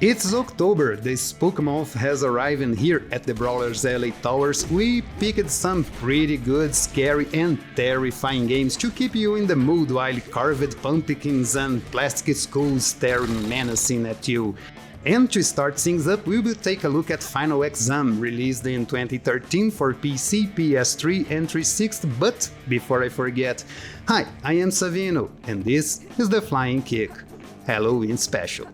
It's October, the spook month has arrived, and here at the Brawler's LA Towers we picked some pretty good, scary and terrifying games to keep you in the mood while carved pumpkins and plastic skulls staring menacing at you. And to start things up, we will take a look at Final Exam, released in 2013 for PC, PS3 and 360, but before I forget, hi, I am Savino, and this is The Flying Kick, Halloween Special.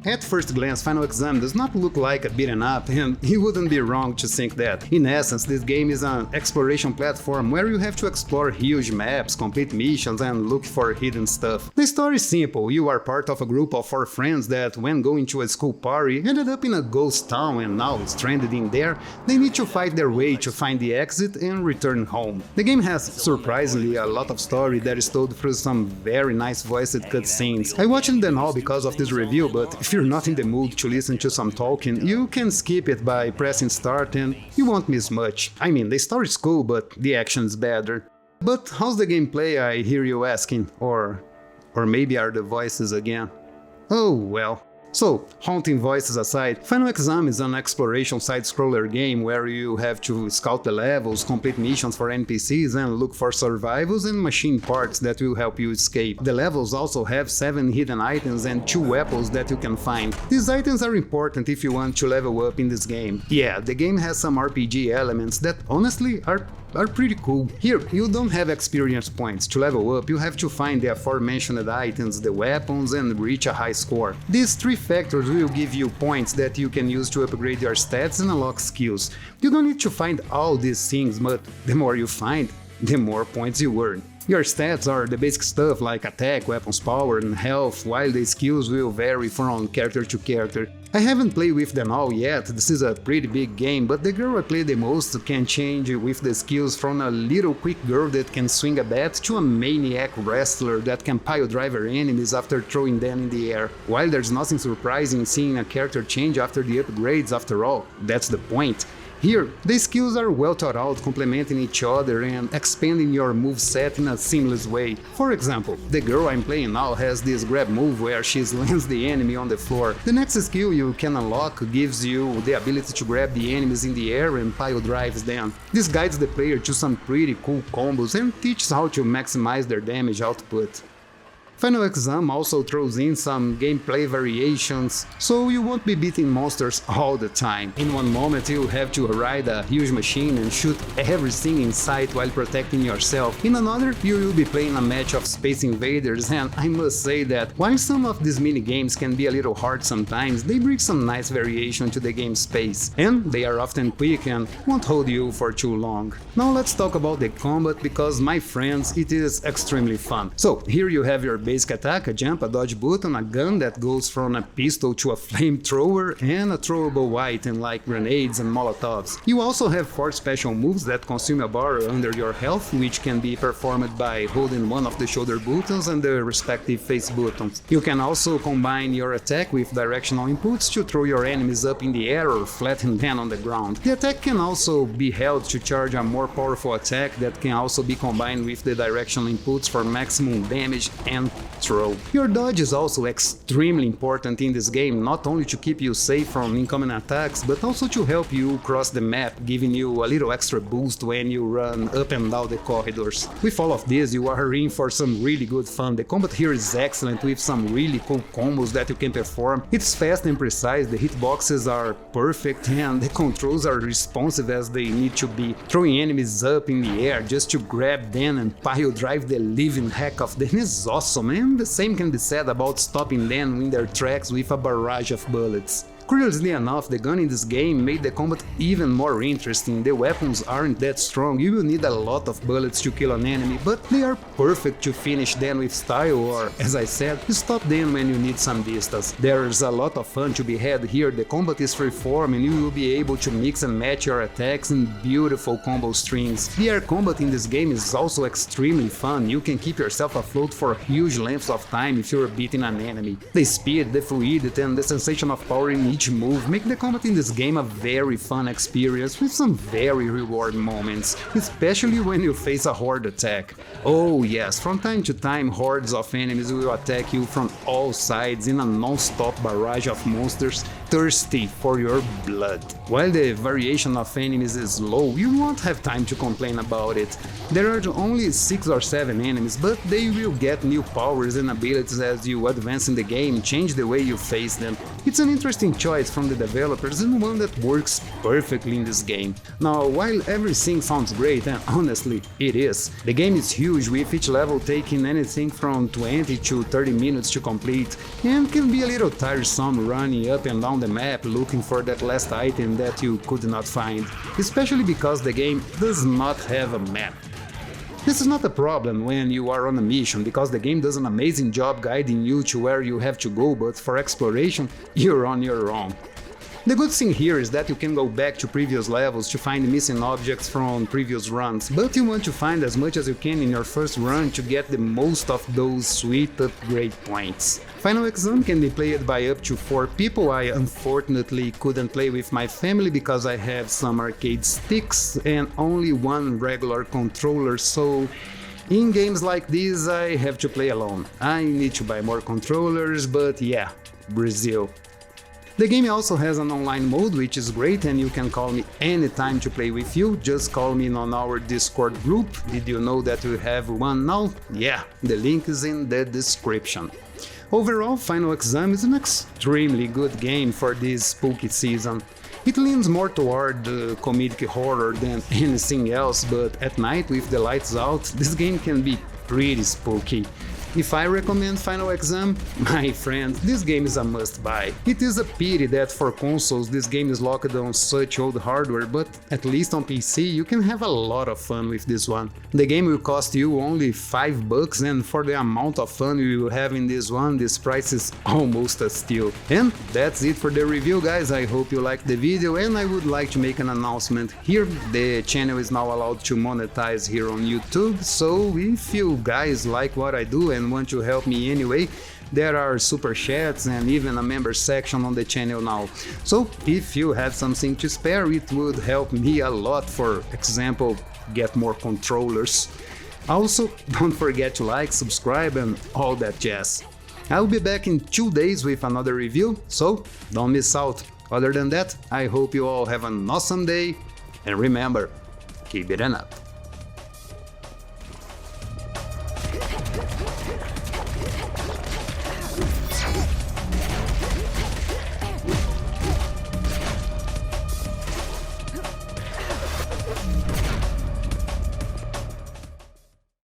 At first glance, Final Exam does not look like a beat'em up, and you wouldn't be wrong to think that. In essence, this game is an exploration platform where you have to explore huge maps, complete missions, and look for hidden stuff. The story is simple: you are part of a group of 4 friends that, when going to a school party, ended up in a ghost town and now stranded in there. They need to fight their way to find the exit and return home. The game has, surprisingly, a lot of story that is told through some very nice voiced cutscenes. I watched them all because of this review, but if you're not in the mood to listen to some talking, you can skip it by pressing start and you won't miss much. I mean, the story is cool, but the action is better. But how's the gameplay, I hear you asking? Or maybe are the voices again? Oh well. So, haunting voices aside, Final Exam is an exploration side-scroller game where you have to scout the levels, complete missions for NPCs, and look for survivals and machine parts that will help you escape. The levels also have 7 hidden items and 2 weapons that you can find. These items are important if you want to level up in this game. Yeah, the game has some RPG elements that honestly are pretty cool. Here, you don't have experience points. To level up, you have to find the aforementioned items, the weapons, and reach a high score. These 3 factors will give you points that you can use to upgrade your stats and unlock skills. You don't need to find all these things, but the more you find, the more points you earn. Your stats are the basic stuff like attack, weapons power, and health, while the skills will vary from character to character. I haven't played with them all yet, this is a pretty big game, but the girl I play the most can change with the skills from a little quick girl that can swing a bat to a maniac wrestler that can pile driver enemies after throwing them in the air. While there's nothing surprising seeing a character change after the upgrades, after all, that's the point. Here, the skills are well thought out, complementing each other and expanding your moveset in a seamless way. For example, the girl I'm playing now has this grab move where she slams the enemy on the floor. The next skill you can unlock gives you the ability to grab the enemies in the air and pile drives them. This guides the player to some pretty cool combos and teaches how to maximize their damage output. Final Exam also throws in some gameplay variations, so you won't be beating monsters all the time. In one moment you have to ride a huge machine and shoot everything in sight while protecting yourself. In another, you will be playing a match of Space Invaders, and I must say that while some of these mini-games can be a little hard sometimes, they bring some nice variation to the game's pace, and they are often quick and won't hold you for too long. Now let's talk about the combat, because my friends, it is extremely fun. So here you have your basic attack, a jump, a dodge button, a gun that goes from a pistol to a flamethrower, and a throwable item like grenades and molotovs. You also have 4 special moves that consume a bar under your health, which can be performed by holding one of the shoulder buttons and the respective face buttons. You can also combine your attack with directional inputs to throw your enemies up in the air or flatten them on the ground. The attack can also be held to charge a more powerful attack that can also be combined with the directional inputs for maximum damage and throw. Your dodge is also extremely important in this game, not only to keep you safe from incoming attacks, but also to help you cross the map, giving you a little extra boost when you run up and down the corridors. With all of this, you are in for some really good fun. The combat here is excellent, with some really cool combos that you can perform. It's fast and precise, the hitboxes are perfect, and the controls are responsive as they need to be. Throwing enemies up in the air just to grab them and pile drive the living heck of them is awesome, and the same can be said about stopping them in their tracks with a barrage of bullets. Curiously enough, the gun in this game made the combat even more interesting. The weapons aren't that strong, you will need a lot of bullets to kill an enemy, but they are perfect to finish them with style, or, as I said, stop them when you need some distance. There's a lot of fun to be had here, the combat is freeform and you will be able to mix and match your attacks in beautiful combo strings. The air combat in this game is also extremely fun, you can keep yourself afloat for huge lengths of time if you're beating an enemy. The speed, the fluidity and the sensation of power in each move make the combat in this game a very fun experience with some very rewarding moments, especially when you face a horde attack. Oh yes, from time to time hordes of enemies will attack you from all sides in a non-stop barrage of monsters thirsty for your blood. While the variation of enemies is low, you won't have time to complain about it. There are only 6 or 7 enemies, but they will get new powers and abilities as you advance in the game, change the way you face them. It's an interesting choice from the developers and one that works perfectly in this game. Now, while everything sounds great, and honestly it is, the game is huge, with each level taking anything from 20 to 30 minutes to complete, and can be a little tiresome running up and down the map looking for that last item that you could not find, especially because the game does not have a map. This is not a problem when you are on a mission, because the game does an amazing job guiding you to where you have to go, but for exploration, you're on your own. The good thing here is that you can go back to previous levels to find missing objects from previous runs, but you want to find as much as you can in your first run to get the most of those sweet upgrade points. Final Exam can be played by up to 4 people. I unfortunately couldn't play with my family because I have some arcade sticks and only one regular controller, so in games like this I have to play alone. I need to buy more controllers, but yeah, Brazil. The game also has an online mode, which is great, and you can call me anytime to play with you. Just call me on our Discord group. Did you know that we have one now? Yeah, the link is in the description. Overall, Final Exam is an extremely good game for this spooky season. It leans more toward comedic horror than anything else, but at night with the lights out, this game can be pretty spooky. If I recommend Final Exam, my friend, this game is a must-buy. It is a pity that for consoles this game is locked on such old hardware, but at least on PC you can have a lot of fun with this one. The game will cost you only $5, and for the amount of fun you will have in this one, this price is almost a steal. And that's it for the review, guys. I hope you liked the video, and I would like to make an announcement here. The channel is now allowed to monetize here on YouTube, so if you guys like what I do and want to help me anyway, there are super chats and even a member section on the channel now. So if you have something to spare, it would help me a lot. For example, get more controllers. Also, don't forget to like, subscribe and all that jazz. I'll be back in 2 days with another review, so don't miss out. Other than that, I hope you all have an awesome day, and remember, keep it up.